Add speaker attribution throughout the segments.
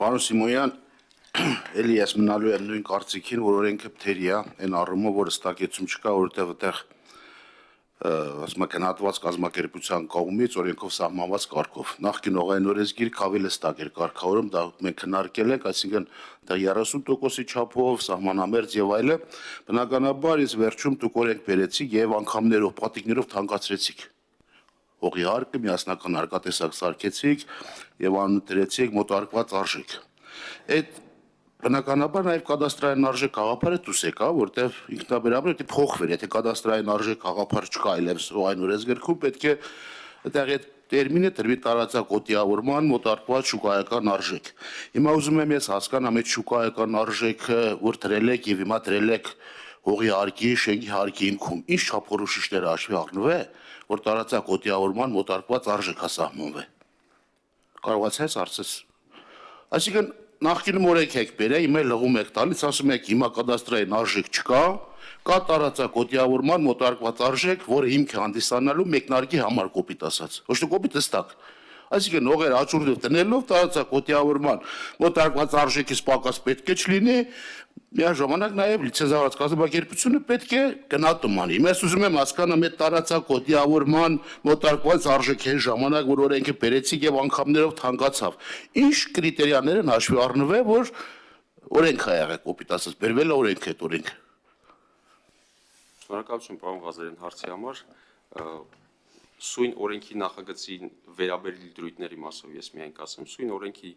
Speaker 1: Պարոն Սիմոնյան, էլի ես մնալու եմ նույն կարծիքին, որ օրենքը փտերի է, այն առումով, որ հստակեցում չկա, որովհետև այդտեղ ասում գնահատված կազմակերպության կողմից օրենքով սահմանված կարգով։ Նախկին օղային օրենսգիրք ավելի հստակ էր կարգավորում, դա մենք քննարկել ենք, այսինքն դա 30%-ի չափով սահմանամերձ եւ այլը, բնականաբար իս վերջում դուք օրենք բերեցիք եւ անգամներով, պատիկներով թանկացրեցիք։ Հողի հարկը միասնական հարկատեսակ սարքեցիք եւ անընդրեցիք մոտարկված արժեք։ Այդ բնականաբար նաեւ կադաստրային արժեք գաղափարը դուս եկա, որտեվ ինքնաբերաբար դա փոխվեր, եթե կադաստրային արժեք գաղափար չկա այլևս այն օրենսգրքում պետք է այդտեղ այդ տերմինը դրվի տարածակոտիավորման մոտարկված շուկայական արժեք։ Հիմա ուզում եմ ես հասկանամ այդ շուկայական արժեքը, որ դրել եք եւ հիմա դրել եք հողի հարկի, շենքի հարկի հիմքում, ինչ չափորոշիչներ հաշվի առնվե, որ տարածակոտիավորման մոտարկված արժեք հասահմանվե։ Կարողացես հարցես։ Այսինքն նախկինում օրենք եք բերել, հիմա լղում եք տալիս, ասում եք հիմա կադաստրային արժեք չկա, կա տարածակոտիավորման մոտարկված արժեք, որը հիմք է հանդիսանալու մեկնարկի համար կոպիտ ասած։ Ոչ թե կոպիտ հստակ։ Այսինքն հողեր աճուրդով տնելով տարածակոտիավորման մոտարկված արժեքից պակաս պետք է չլինի, միաժամանակ նաև լիցենզավորված կազմակերպությունը պետք է գնահատում անի։ Ես ուզում եմ հասկանամ այդ տարածակոտիավորման մոտարկված արժեքի ժամանակ, որ օրենքը բերեցիք եւ անգամներով թանկացավ, ինչ կրիտերիաներ են հաշվի առնվել, որ օրենք է եղել կոպիտ ասած, բերվել է օրենք այդ օրենքը։
Speaker 2: Շնորհակալություն պարոն Ղազարյան հարցի համար։ Սույն օրենքի նախագծի վերաբերյալ դրույթների մասով ես միայն կասեմ, սույն օրենքի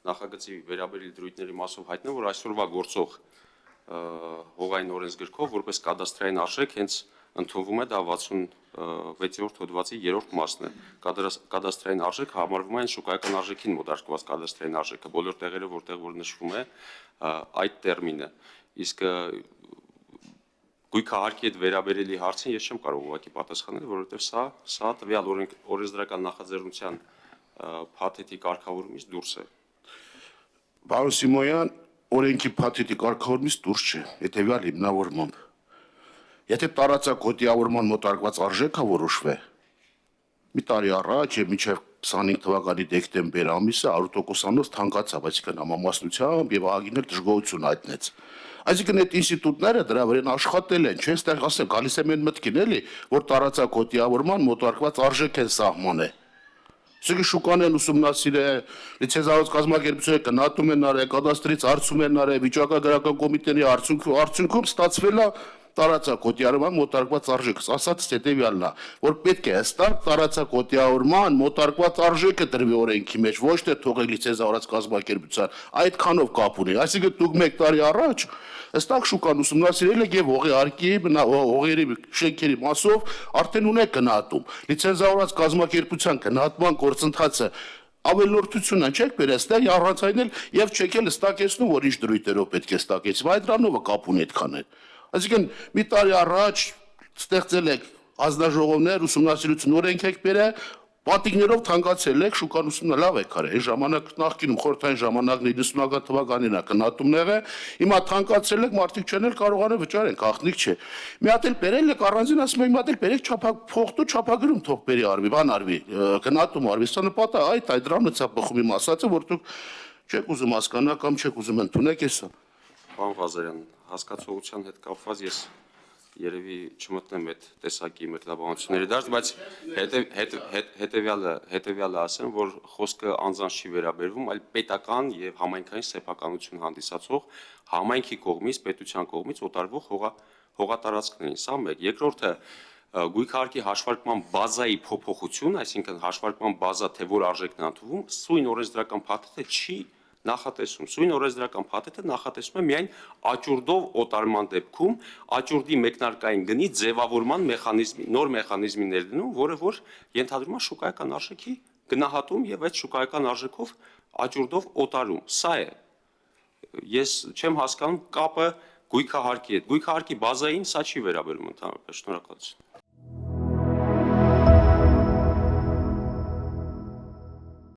Speaker 2: նախագծի վերաբերյալ դրույթների մասով հայտնեմ, որ այսօրվա գործող հողային օրենսգրքով որպես կադաստրային արժեք հենց ընդունվում է դա 66-րդ հոդվածի 3-րդ մասն է։ Կադաստրային արժեքը համարվում է այն շուկայական արժեքին մոտարկված կադաստրային արժեքը, բոլոր տեղերը, որտեղ որ նշվում է այդ տերմինը։ Իսկ գույքահարկի հետ վերաբերելի հարցին ես չեմ կարող ուղղակի պատասխանել, որովհետև սա տվյալ օրենսդրական նախաձեռնության փաթեթի կարգավորումից դուրս է։
Speaker 1: Պարոն Սիմոնյան, օրենքի փաթեթի կարգավորումից դուրս չէ, հետևյալ հիմնավորմամբ։ Եթե տարածակոտիավորման մոտարկված արժեքը որոշվե, մի տարի առաջ եւ մինչեւ 25 թվականի դեկտեմբեր ամիսը 100%-անոց թանկացավ, այսինքն համամասնությամբ եւ ահագին էլ դժգոհություն հայտնեց։ Այսինքն այդ ինստիտուտները դրա վրան աշխատել են, չէ՞, այստեղ ասեմ, գալիս եմ այն մտքին էլի, որ տարածակոտիավորման մոտարկված արժեք են սահմանել։ Այսինքն շուկան են ուսումնասիրել, լիցենզավորված կազմակերպությունը գնահատում են արել, կադաստրից հարցում են արել, վիճակագրական կոմիտեի արդյունքում ստացվել է տարածակոտիավորման մոտարկված արժեքը, ասած հետևյալն է, որ պետք է հստակ տարածակոտիավորման մոտարկված արժեքը դրվի օրենքի մեջ, ոչ թե թողել լիցենզավորված կազմակերպության, այդքանով կապ ունի։ Այսինքն դուք 1 տարի առաջ հստակ շուկան ուսումնասիրել եք եւ հողի հարկի, հողերի շենքերի մասով արդեն ունեք գնահատում։ Լիցենզավորված կազմակերպության գնահատման գործընթացը ավելորդություն են չեք բերել, այստեղ առանցայնել եւ չեք էլ հստակեցնում, որ ինչ դրույթերով պետք է հստակեցվի, այդ դրանով կապ ունի այդքան է։ Այսինքն մի տարի առաջ ստեղծել եք ազնաժողովներ, ուսումնասիրություն օրենք եք բերել, պատիկներով թանկացել եք, շուկան ուսումնա լավ եք արել։ Այն ժամանակ նախկինում խորհրդային ժամանակն 90-ական թվականին է գնահատումն եղել, հիմա թանկացել եք, մարդիկ չեն էլ կարողանում վճարեն, գաղտնիք չէ։ Մի հատ էլ բերել եք առանձին, ասում եք, մի հատ էլ բերեք փոխտու չափագրում թող բերի արվի, բան արվի, գնահատում արվի, սա նպատակ այդ դրանից է բխում իմ ասածը, որ դուք չեք ուզում հասկանալ կամ չեք ուզում ընդունեք էսա։
Speaker 2: Պարոն Ղազարյան, հասկացողության հետ կապված ես երևի չմտնեմ այդ տեսակի մեկնաբանությունների դաշտ, բայց հետևյալը ասեմ, որ խոսքը անձանց չի վերաբերվում, այլ պետական եւ համայնքային սեփականություն հանդիսացող համայնքի կողմից, պետության կողմից օտարվող հողատարածքներին, սա մեկ։ Երկրորդը գույքահարկի հաշվարկման բազայի փոփոխություն, այսինքն հաշվարկման բազա թե որ արժեքն է ընդունվում, սույն օրենսդրական փաթեթը չի նախատեսում։ Սույն օրենսդրական փաթեթը նախատեսում է միայն աճուրդով օտարման դեպքում աճուրդի մեկնարկային գնի ձևավորման մեխանիզմի, նոր մեխանիզմի ներդնում, որը որ ենթադրում է շուկայական արժեքի գնահատում եւ այդ շուկայական արժեքով աճուրդով օտարում։ Սա է։ Ես չեմ հասկանում կապը գույքահարկի հետ։ Գույքահարկի բազային սա չի վերաբերում ընդհանրապես։ Շնորհակալություն։